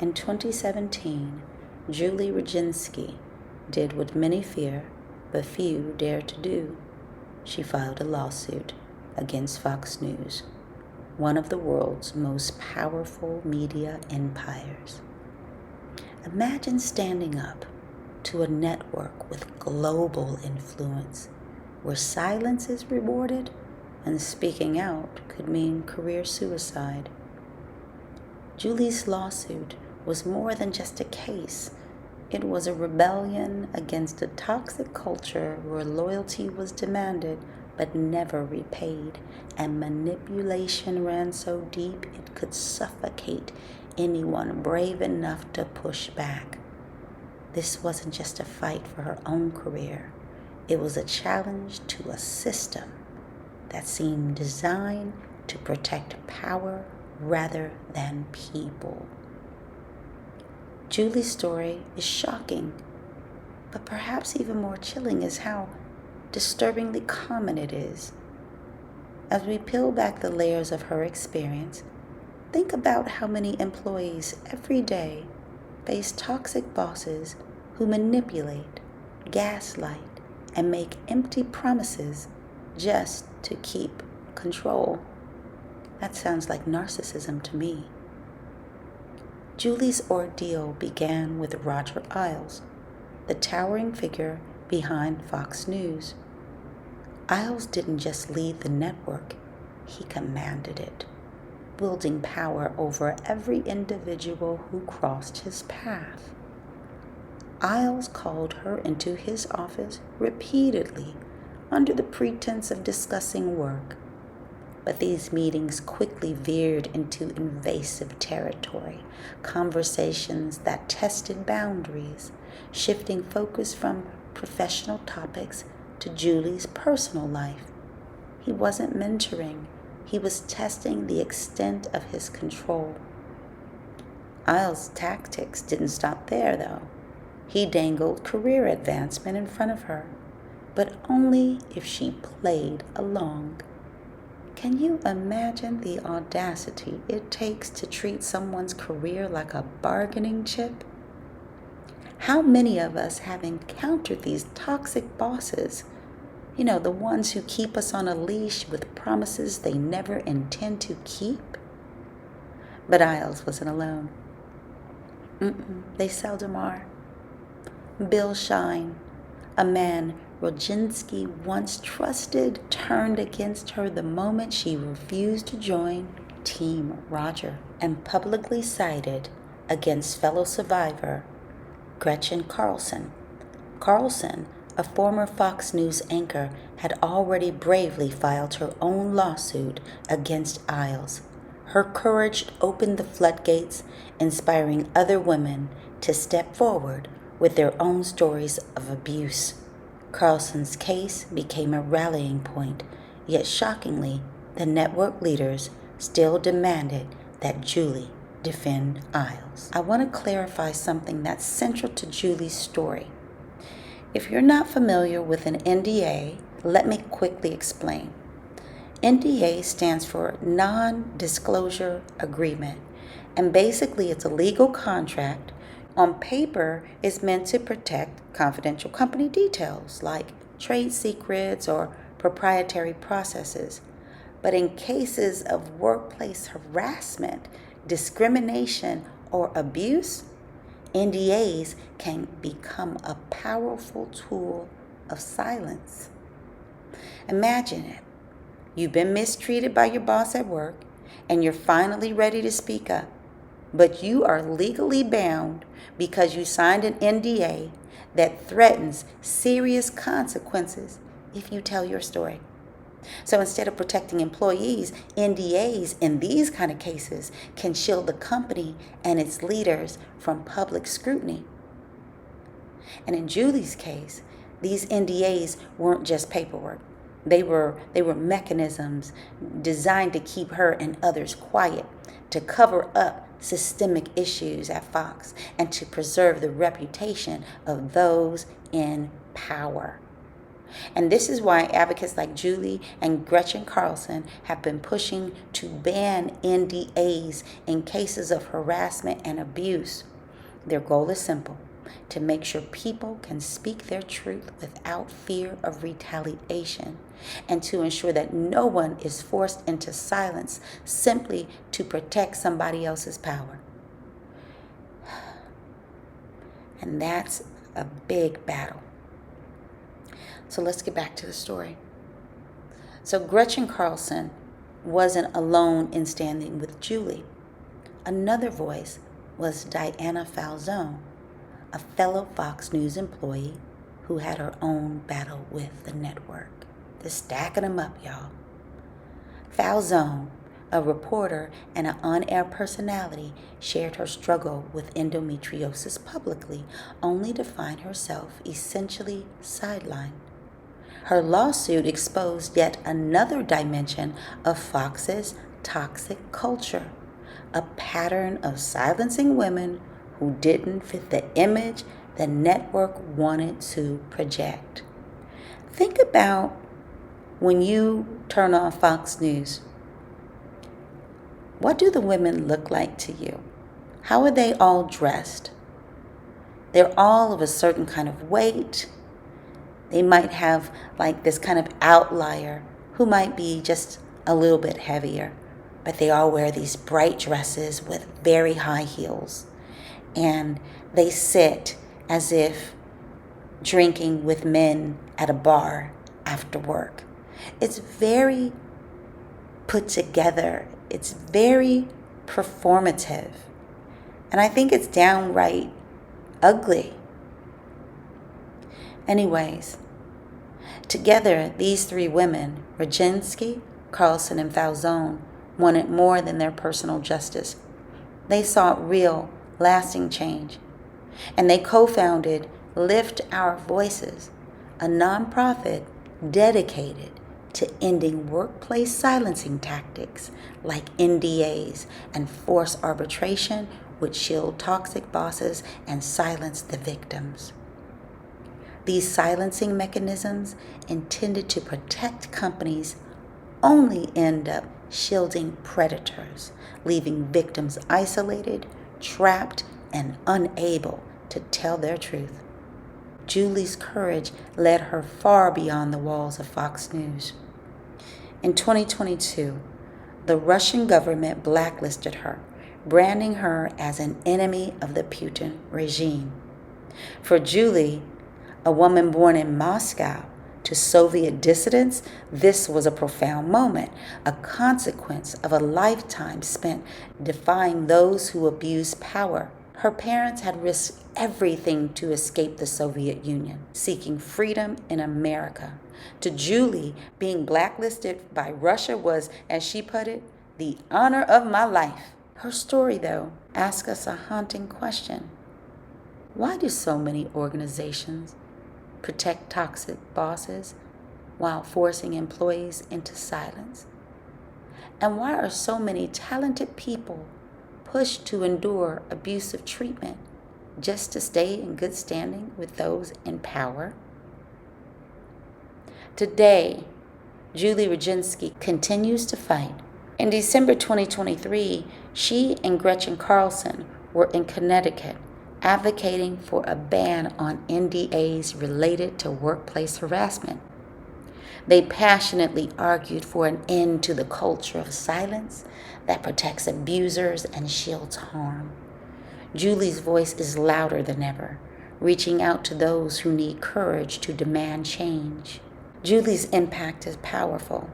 In 2017, Julie Roginsky did what many fear, but few dare to do. She filed a lawsuit against Fox News, one of the world's most powerful media empires. Imagine standing up to a network with global influence, where silence is rewarded and speaking out could mean career suicide. Julie's lawsuit was more than just a case. It was a rebellion against a toxic culture where loyalty was demanded but never repaid, and manipulation ran so deep it could suffocate anyone brave enough to push back. This wasn't just a fight for her own career. It was a challenge to a system that seemed designed to protect power rather than people. Julie's story is shocking, but perhaps even more chilling is how disturbingly common it is. As we peel back the layers of her experience, think about how many employees every day face toxic bosses who manipulate, gaslight, and make empty promises just to keep control. That sounds like narcissism to me. Julie's ordeal began with Roger Ailes, the towering figure behind Fox News. Ailes didn't just lead the network, he commanded it, wielding power over every individual who crossed his path. Ailes called her into his office repeatedly under the pretense of discussing work. But these meetings quickly veered into invasive territory, conversations that tested boundaries, shifting focus from professional topics to Julie's personal life. He wasn't mentoring, he was testing the extent of his control. Ailes' tactics didn't stop there, though. He dangled career advancement in front of her, but only if she played along. Can you imagine the audacity it takes to treat someone's career like a bargaining chip? How many of us have encountered these toxic bosses? You know, the ones who keep us on a leash with promises they never intend to keep? But Ailes wasn't alone. They seldom are. Bill Shine, a man Roginsky once trusted, turned against her the moment she refused to join Team Roger, and publicly sided against fellow survivor Gretchen Carlson. Carlson, a former Fox News anchor, had already bravely filed her own lawsuit against Ailes. Her courage opened the floodgates, inspiring other women to step forward with their own stories of abuse. Carlson's case became a rallying point, yet shockingly, the network leaders still demanded that Julie defend Ailes. I want to clarify something that's central to Julie's story. If you're not familiar with an NDA, let me quickly explain. NDA stands for Non-Disclosure Agreement, and basically it's a legal contract. On paper, is meant to protect confidential company details like trade secrets or proprietary processes. But in cases of workplace harassment, discrimination, or abuse, NDAs can become a powerful tool of silence. Imagine it. You've been mistreated by your boss at work, and you're finally ready to speak up. But you are legally bound because you signed an NDA that threatens serious consequences if you tell your story. So instead of protecting employees, NDAs in these kind of cases can shield the company and its leaders from public scrutiny. And in Julie's case, these NDAs weren't just paperwork. They were mechanisms designed to keep her and others quiet, to cover up systemic issues at Fox, and to preserve the reputation of those in power. And this is why advocates like Julie and Gretchen Carlson have been pushing to ban NDAs in cases of harassment and abuse. Their goal is simple: to make sure people can speak their truth without fear of retaliation, and to ensure that no one is forced into silence simply to protect somebody else's power. And that's a big battle. So let's get back to the story. So Gretchen Carlson wasn't alone in standing with Julie. Another voice was Diana Falzone, a fellow Fox News employee who had her own battle with the network. They're stacking them up, y'all. Falzone, a reporter and an on-air personality, shared her struggle with endometriosis publicly, only to find herself essentially sidelined. Her lawsuit exposed yet another dimension of Fox's toxic culture, a pattern of silencing women who didn't fit the image the network wanted to project. Think about when you turn on Fox News. What do the women look like to you? How are they all dressed? They're all of a certain kind of weight. They might have like this kind of outlier who might be just a little bit heavier, but they all wear these bright dresses with very high heels. And they sit as if drinking with men at a bar after work. It's very put together. It's very performative. And I think it's downright ugly. Anyways, together, these three women, Roginsky, Carlson, and Falzone, wanted more than their personal justice. They sought real, lasting change. And they co-founded Lift Our Voices, a nonprofit dedicated to ending workplace silencing tactics like NDAs and forced arbitration, which shield toxic bosses and silence the victims. These silencing mechanisms, intended to protect companies, only end up shielding predators, leaving victims isolated, trapped, and unable to tell their truth. Julie's courage led her far beyond the walls of Fox News. In 2022, the Russian government blacklisted her, branding her as an enemy of the Putin regime. For Julie, a woman born in Moscow to Soviet dissidents, this was a profound moment, a consequence of a lifetime spent defying those who abuse power. Her parents had risked everything to escape the Soviet Union, seeking freedom in America. To Julie, being blacklisted by Russia was, as she put it, the honor of my life. Her story, though, asks us a haunting question. Why do so many organizations protect toxic bosses while forcing employees into silence? And why are so many talented people pushed to endure abusive treatment just to stay in good standing with those in power? Today, Julie Roginsky continues to fight. In December 2023, she and Gretchen Carlson were in Connecticut advocating for a ban on NDAs related to workplace harassment. They passionately argued for an end to the culture of silence that protects abusers and shields harm. Julie's voice is louder than ever, reaching out to those who need courage to demand change. Julie's impact is powerful.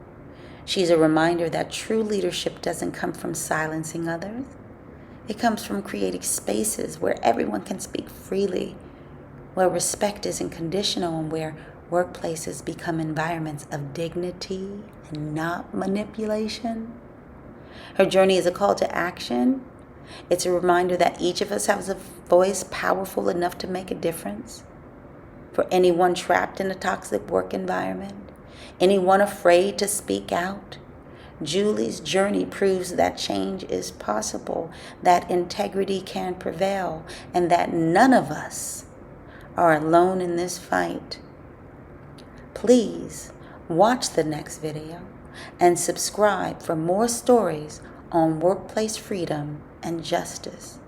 She's a reminder that true leadership doesn't come from silencing others. It comes from creating spaces where everyone can speak freely, where respect isn't conditional, and where workplaces become environments of dignity and not manipulation. Her journey is a call to action. It's a reminder that each of us has a voice powerful enough to make a difference. For anyone trapped in a toxic work environment, anyone afraid to speak out, Julie's journey proves that change is possible, that integrity can prevail, and that none of us are alone in this fight. Please watch the next video and subscribe for more stories on workplace freedom and justice.